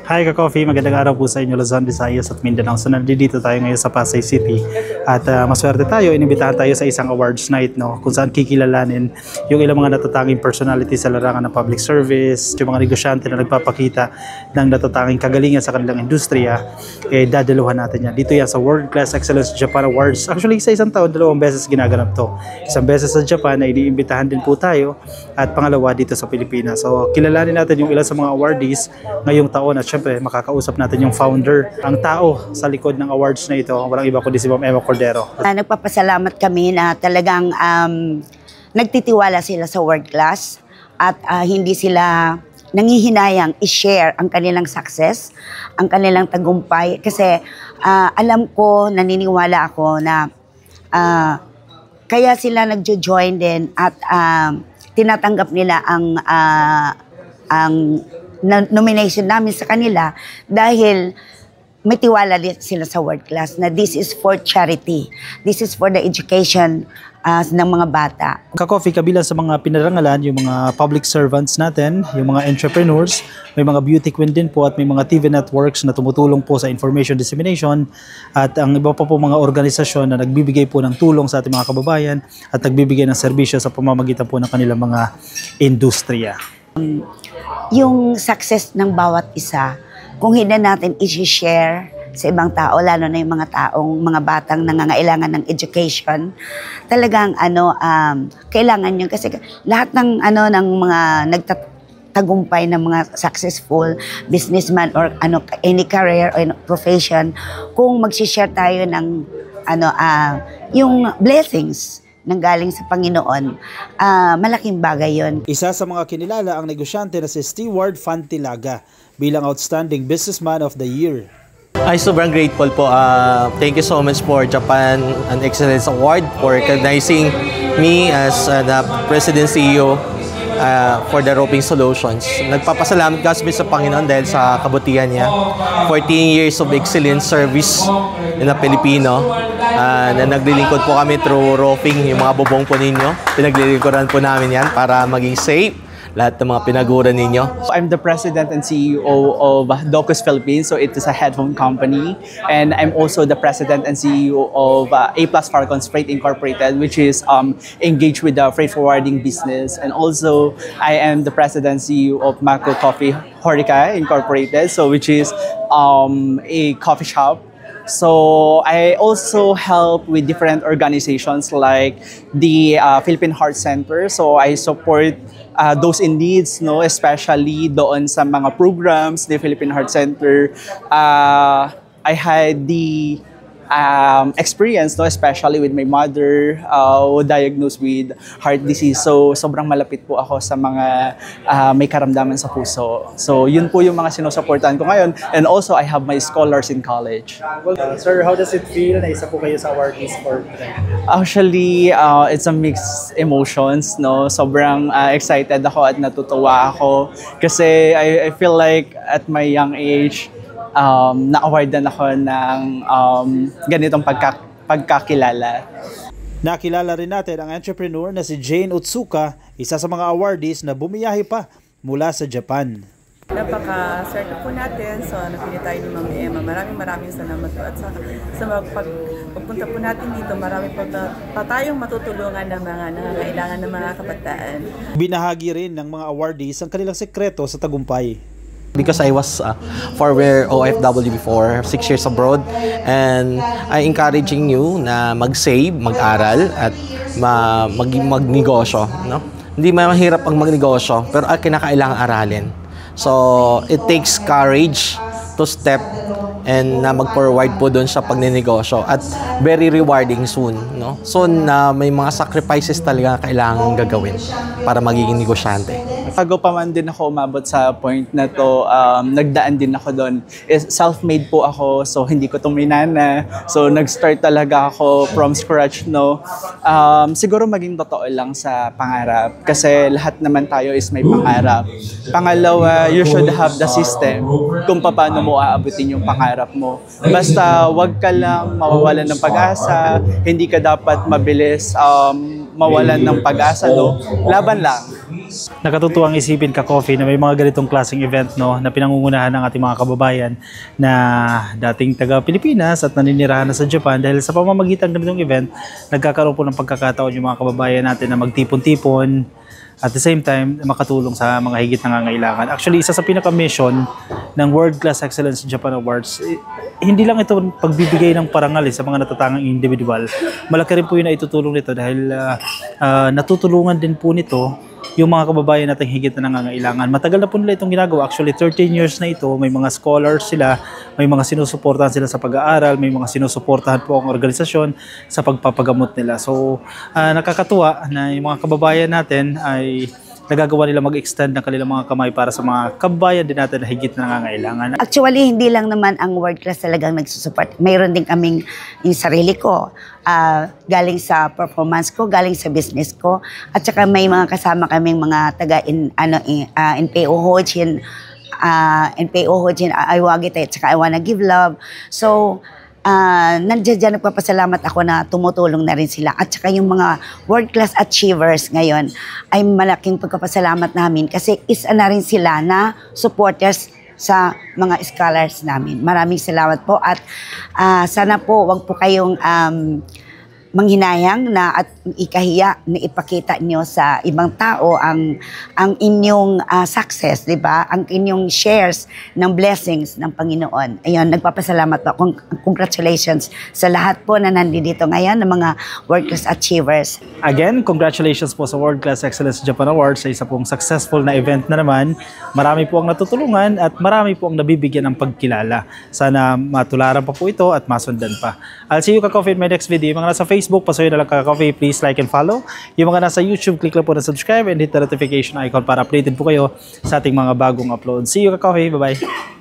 Hi ka-coffee, magandang araw po sa inyo Luzon, Visayas at Mindanao. So nandito tayo ngayon sa Pasay City at maswerte tayo, inimbitahan tayo sa isang awards night, no, kung saan kikilalanin yung ilang mga natatanging personality sa larangan ng public service, yung mga negosyante na nagpapakita ng natatanging kagalingan sa kanilang industriya. Dadaluhan natin yan. Dito yan sa World Class Excellence Japan Awards. Actually sa isang taon, 2 beses ginaganap to. Isang beses sa Japan na iniimbitahan din po tayo at pangalawa dito sa Pilipinas. So kilalanin natin yung ilan sa mga awardees ngayong taon at syempre makakausap natin yung founder, ang tao sa likod ng awards na ito, walang iba kundi si Ma'am Emma Cordero. Nagpapasalamat kami na talagang nagtitiwala sila sa World Class at hindi sila nangihinayang i-share ang kanilang success, ang kanilang tagumpay kasi alam ko, naniniwala ako na kaya sila nagjo-join din at tinatanggap nila ang nomination namin sa kanila dahil may tiwala sila sa World Class na this is for charity. This is for the education ng mga bata. Ka-coffee, kabilang sa mga pinarangalan, yung mga public servants natin, yung mga entrepreneurs, may mga beauty queen din po at may mga TV networks na tumutulong po sa information dissemination at ang iba pa po mga organisasyon na nagbibigay po ng tulong sa ating mga kababayan at nagbibigay ng serbisyo sa pamamagitan po ng kanilang mga industriya. Yung success ng bawat isa, kung hindi natin i-share sa ibang tao, lalo na yung mga batang nangangailangan ng education, talagang kailangan yun kasi lahat ng mga nagtatagumpay ng mga successful businessman or any career or profession, kung mag-share tayo ng yung blessings nang galing sa Panginoon, malaking bagay yon. Isa sa mga kinilala ang negosyante na si Steward Fantilaga bilang Outstanding Businessman of the Year. Ay, sobrang grateful po. Thank you so much for Japan an Excellence Award for recognizing me as the President CEO for the Roping Solutions. Nagpapasalamat kami sa Panginoon dahil sa kabutihan niya. 14 years of excellent service na Pilipino. Na naglilingkod po kami through roping, yung mga bubong po ninyo. Pinaglilingkuran po namin yan para maging safe lahat ng mga pinagura ninyo. I'm the president and CEO of Docus Philippines, so it is a headphone company. And I'm also the president and CEO of A+ Falcons Freight Incorporated, which is engaged with the freight forwarding business. And also, I am the president and CEO of Macro Coffee Horeca Incorporated, so which is a coffee shop. So I also help with different organizations like the Philippine Heart Center. So I support those in needs, no, especially doon sa mga programs, the Philippine Heart Center. I had the experience, no, especially with my mother who diagnosed with heart disease. So sobrang malapit po ako sa mga may karamdaman sa puso. So yun po yung mga sinusuportahan ko ngayon. And also I have my scholars in college. Sir, how does it feel na isa po kayo sa awardees for today? Actually, it's a mixed emotions, no. Sobrang excited ako at natutuwa ako kasi I feel like at my young age na-awardan ako ng ganitong pagkakilala. Nakilala rin natin ang entrepreneur na si Jane Otsuka, isa sa mga awardees na bumiyahe pa mula sa Japan. Napaka-certain po natin, so napili tayo ni Ma'am Emma. Maraming salamat po. At sa pagpunta po natin dito, marami po tayong matutulungan ng mga nangangailangan ng mga kabataan. Binahagi rin ng mga awardees ang kanilang sekreto sa tagumpay. Because I was former OFW before, 6 years abroad, and I encouraging you na mag-save, mag-aral, at magnegosyo. No? Hindi mahirap ang magnegosyo, pero kinakailangan aralin. So, it takes courage to step and na mag-forward po doon sa pagnenegosyo at very rewarding soon. No? Soon, may mga sacrifices talaga kailangan gagawin para magiging negosyante. Bago pa man din ako umabot sa point na to, nagdaan din ako doon. Self-made po ako, so hindi ko tuminana. So nag-start talaga ako from scratch, no. Siguro maging totoo lang sa pangarap kasi lahat naman tayo is may pangarap. Pangalawa, you should have the system kung paano mo aabutin yung pangarap mo. Basta wag ka lang mawawalan ng pag-asa, hindi ka dapat mabilis mawalan ng pag-asa, no. Laban lang. Nakatutuwang isipin ka coffee na may mga ganitong klaseng event no na pinangungunahan ng ating mga kababayan na dating taga Pilipinas at naninirahan na sa Japan dahil sa pamamagitan ng ganitong event nagkakaroon po ng pagkakataon yung mga kababayan natin na magtipon-tipon at the same time makatulong sa mga higit nangangailangan. Actually, isa sa pinaka-mission ng World Class Excellence Japan Awards, hindi lang ito pagbibigay ng parangal sa mga natatangang individual. Malaki rin po yun na itutulong nito dahil natutulungan din po nito yung mga kababayan nating higit na nangangailangan. Matagal na po nila itong ginagawa. Actually, 13 years na ito. May mga scholars sila, may mga sinusuportahan sila sa pag-aaral, may mga sinusuportahan po ang organisasyon sa pagpapagamot nila. So, nakakatuwa na yung mga kababayan natin ay nagagawa nila mag-extend ng kanilang mga kamay para sa mga kababayan din natin na higit na nangangailangan. Actually, hindi lang naman ang World Class talagang nagsusupport. Mayroon din kaming yung sarili ko. Galing sa performance ko, galing sa business ko. At saka may mga kasama kaming mga taga NPO Hojin, NPO Hojin, Aiwagite, at saka I Wanna Give Love. So, nandiyan nagpapasalamat ako na tumutulong na rin sila. At saka yung mga world-class achievers ngayon ay malaking pagpapasalamat namin kasi isa na rin sila na supporters sa mga scholars namin. Maraming salamat po at sana po wag po kayong manghinayang na at ikahiya na ipakita niyo sa ibang tao ang inyong success, 'di ba? Ang inyong shares ng blessings ng Panginoon. Ayun, nagpapasalamat po. Congratulations sa lahat po na nandito ngayon ng mga World Class Achievers. Again, congratulations po sa World Class Excellence Japan Awards sa isa pong successful na event na naman. Marami po ang natutulungan at marami po ang nabibigyan ng pagkilala. Sana matularan pa po ito at masundan pa. I'll see you ka-coffee in my next video. Yung mga nasa Facebook, pasuyo na lang ka-coffee. Please like and follow. Yung mga nasa YouTube, click lang po na subscribe and hit the notification icon para updated po kayo sa ating mga bagong upload. See you ka-coffee. Bye-bye.